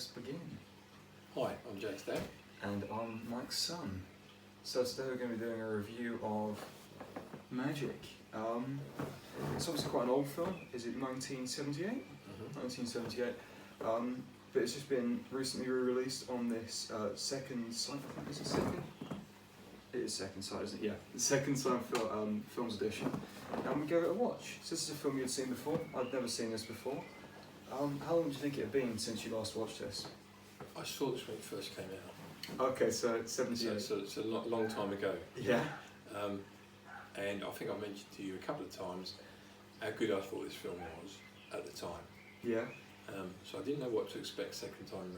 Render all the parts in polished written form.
press begin. Hi, I'm Jake's dad. And I'm Mike's son. So today we're going to be doing a review of Magic. It's obviously quite an old film. Is it 1978? 1978. But it's just been recently re-released on this second site. I think it's a second. It is second site, isn't it? Yeah, the second site films edition. And we gave it a watch. So this is a film you'd seen before. I'd never seen this before. How long do you think it had been since you last watched this? I saw this when it first came out. Okay, so it's 78. So it's a long time ago. Yeah. And I think I mentioned to you a couple of times how good I thought this film was at the time. Yeah. So I didn't know what to expect second time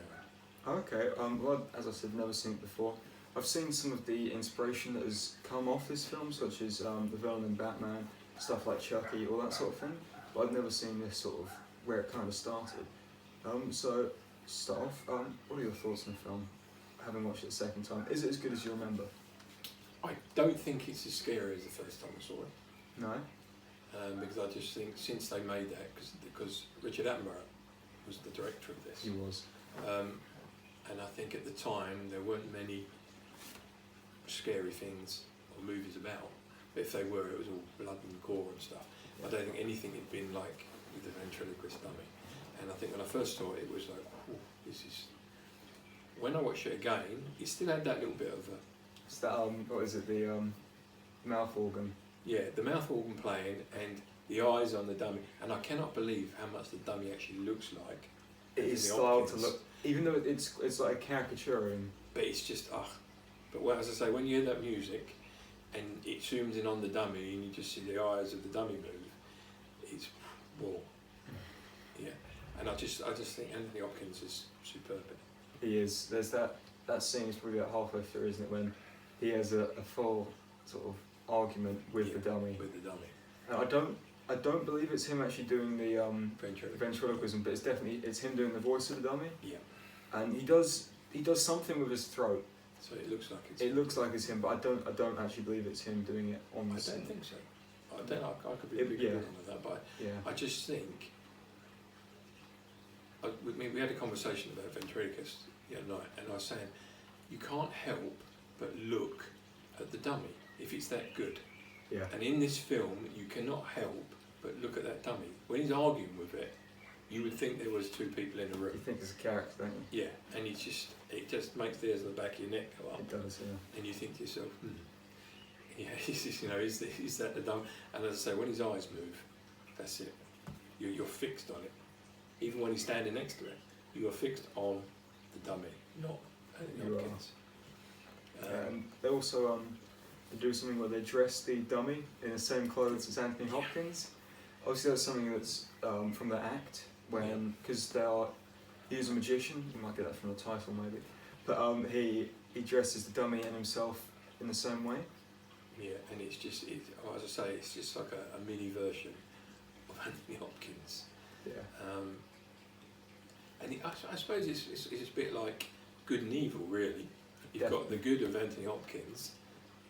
round. Okay, well, as I said, never seen it before. I've seen some of the inspiration that has come off this film, such as the villain in Batman, stuff like Chucky, all that sort of thing. But I've never seen this sort of, where it kind of started. So, to start off, what are your thoughts on the film, having watched it a second time? Is it as good as you remember? I don't think it's as scary as the first time I saw it. No? Because I just think since they made that, because Richard Attenborough was the director of this. He was. And I think at the time there weren't many scary things or movies about. But if they were, it was all blood and gore and stuff. I don't think anything had been like with the ventriloquist dummy. And I think when I first saw it, it was like, oh, this is... When I watched it again, it still had that little bit of a... It's that, what is it, the mouth organ? Yeah, the mouth organ playing and the eyes on the dummy. And I cannot believe how much the dummy actually looks like. It is styled to look, even though it's like a caricature. But it's just, But well, as I say, when you hear that music and it zooms in on the dummy and you just see the eyes of the dummy move, it's, whoa. Yeah. And I just think Antony Hopkins is superb. He is. There's that scene is probably about halfway through, isn't it, when he has a full sort of argument with the dummy. With the dummy. And I don't believe it's him actually doing the ventriloquism, but it's him doing the voice of the dummy. Yeah. And he does something with his throat. So it looks like it's. It looks like it's him, but I don't actually believe it's him doing it on the scene. I don't think so. I could be a bit wrong with that, but yeah. I just think. We had a conversation about ventriloquists the other night, and I was saying you can't help but look at the dummy if it's that good. Yeah. And in this film, you cannot help but look at that dummy. When he's arguing with it, you would think there was two people in the room. You think it's a character, don't you? Yeah, and it just makes the hairs on the back of your neck go up. It does, yeah. And you think to yourself, yeah, is that the dummy? And as I say, when his eyes move, that's it. You're fixed on it. Even when he's standing next to it, you are fixed on the dummy, not Antony Hopkins. They also they do something where they dress the dummy in the same clothes as Antony Hopkins. Obviously, that's something that's from the act, because he is a magician. You might get that from the title, maybe. But he dresses the dummy and himself in the same way. Yeah, and it's just, as I say, it's just like a mini version of Antony Hopkins. Yeah. And I suppose it's a bit like good and evil, really. You've got the good of Antony Hopkins,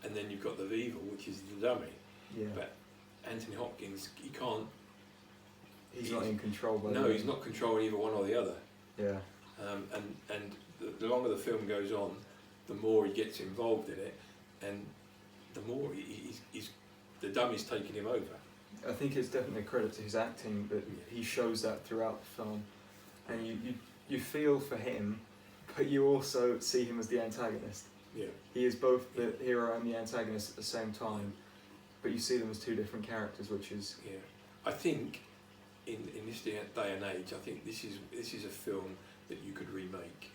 and then you've got the evil, which is the dummy. Yeah. But Antony Hopkins, he can't. He's not in control. He's not controlling either one or the other. Yeah. And the longer the film goes on, the more he gets involved in it, and the more the dummy's taking him over. I think it's definitely a credit to his acting that he shows that throughout the film, and you feel for him, but you also see him as the antagonist. Yeah. He is both the hero and the antagonist at the same time, but you see them as two different characters, which is. Yeah. I think in this day and age, I think this is a film that you could remake,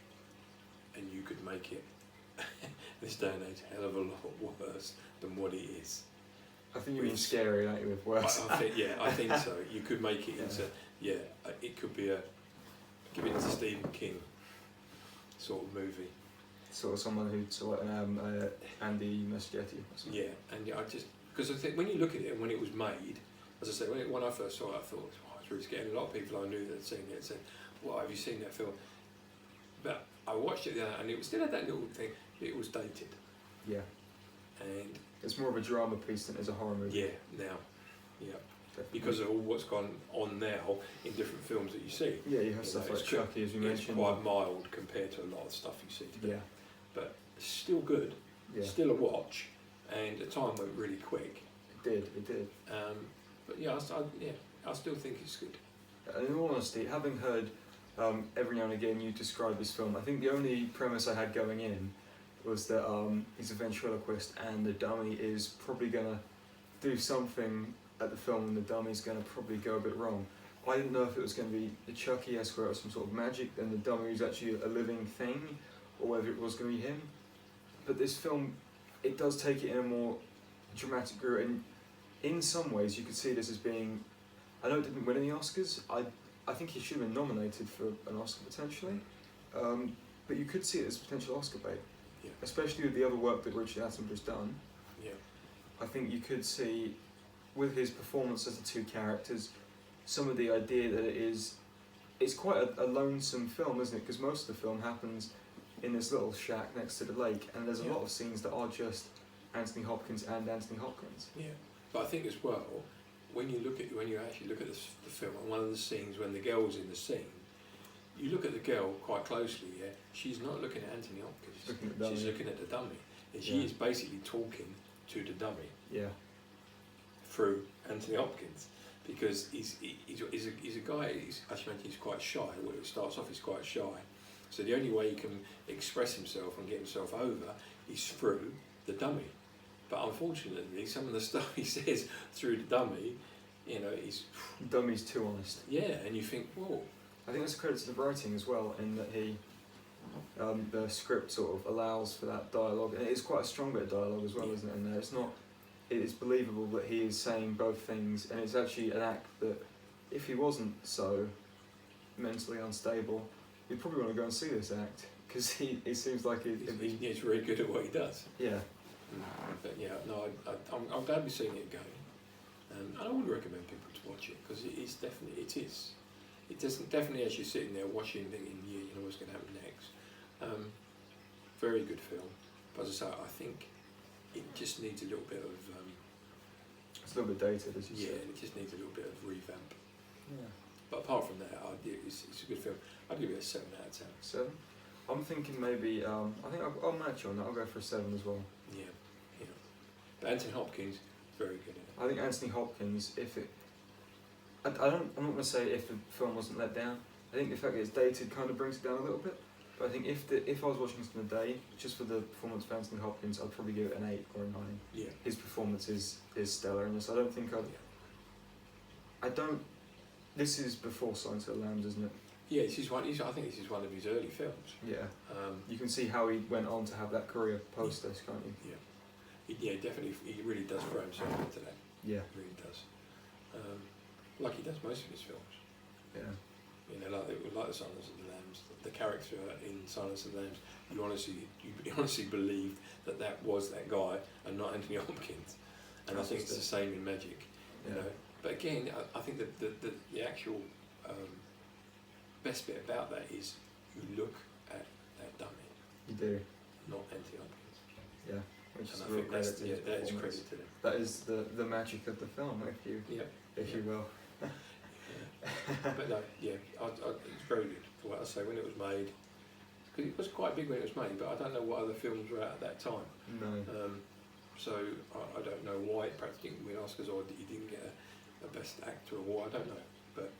and you could make it this day and age a hell of a lot worse than what it is. I think you mean scary, don't you, with worse? I think so. You could make it into, it could be give it to Stephen King sort of movie. Sort of someone who saw Andy Muschietti. Yeah, and because I think when you look at it and when it was made, as I say, when I first saw it, I thought, it's really scary. A lot of people I knew that had seen it said, well, have you seen that film? But I watched it and it still had that little thing, it was dated. Yeah. And it's more of a drama piece than it is a horror movie. Yeah, now. Yeah. definitely. because of all what's gone on now in different films that you see. Yeah, you have stuff like Chucky, as you It's mentioned. quite mild compared to a lot of stuff you see today. Yeah, But still good, yeah. still a watch, and the time went really quick. It did. But yeah, I still think it's good. And in all honesty, having heard every now and again you describe this film, I think the only premise I had going in was that he's a ventriloquist and the dummy is probably going to do something at the film and the dummy's going to probably go a bit wrong. I didn't know if it was going to be a Chucky-esque where it was some sort of magic and the dummy was actually a living thing, or whether it was going to be him. But this film, it does take it in a more dramatic route, and in some ways you could see this as being, I know it didn't win any Oscars, I think he should have been nominated for an Oscar potentially, but you could see it as potential Oscar bait, Yeah. especially with the other work that Richard Attenborough's done. Yeah. I think you could see, with his performance as the two characters, some of the idea that it's quite a lonesome film, isn't it? Because most of the film happens in this little shack next to the lake, and there's a lot of scenes that are just Anthony Hopkins and Anthony Hopkins. Yeah, but I think as well, when you actually look at the film, and one of the scenes when the girl's in the scene, you look at the girl quite closely. Yeah, she's not looking at Anthony Hopkins. She's looking at the dummy, and she is basically talking to the dummy. Yeah. Through Anthony Hopkins, because he's a guy. I should mention he's quite shy. Well, it starts off he's quite shy, so the only way he can express himself and get himself over is through the dummy. But unfortunately, some of the stuff he says through the dummy, he's Dummy's too honest. Yeah, and you think, whoa. I think that's a credit to the writing as well, in that the script sort of allows for that dialogue, and it is quite a strong bit of dialogue as well, isn't it? In there, it is believable that he is saying both things, and it's actually an act that, if he wasn't so mentally unstable, you'd probably want to go and see this act, because he seems like he's really good at what he does. Yeah. But yeah, no, I'm glad we've seen it again, and I would recommend people to watch it, because it is definitely as you're sitting there watching, thinking, yeah, you know what's going to happen next. Very good film, but as I say, I think it just needs a little bit of. It's a little bit dated, as you said. Yeah, it just needs a little bit of revamp. Yeah. But apart from that, it's a good film. I'd give it a 7 out of 10. 7? I'm thinking maybe. I think I'll match you on that. I'll go for a 7 as well. Yeah. But Anthony Hopkins, very good in it. I think Anthony Hopkins, I'm not going to say if the film wasn't let down. I think the fact that it's dated kind of brings it down a little bit. But I think if I was watching this in the day, just for the performance of Anthony Hopkins, I'd probably give it an 8 or a 9. Yeah. His performance is stellar in this. I don't think This is before Silence of the Lambs, isn't it? Yeah, I think this is one of his early films. Yeah. You can see how he went on to have that career post this, can't you? Yeah. Yeah, definitely. He really does throw himself into that. Yeah. He really does. Like he does most of his films. Yeah. Like the Silence of the Lambs, the character in Silence of the Lambs, you honestly believed that was that guy and not Anthony Hopkins. And I think it's the same in Magic. You know. But again, I think that the actual best bit about that is you look at that dummy. You do. Not Anthony Hopkins. Yeah. Which is and a real credit to his that is performance. credit to them. That is the magic of the film, if you will. But no, it's very good for what I say when it was made. Because it was quite big when it was made, but I don't know what other films were out at that time. No. So I don't know why it perhaps didn't win Oscars or he didn't get a Best Actor award. I don't know, but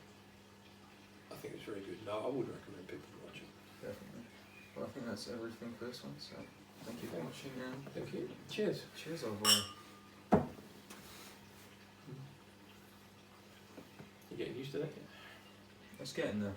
I think it's very good. No, I would recommend people to watch it. Definitely. Well, I think that's everything for this one. So thank you for watching. Thank you. Cheers. Cheers, overall. You getting used to that? Let's get in there.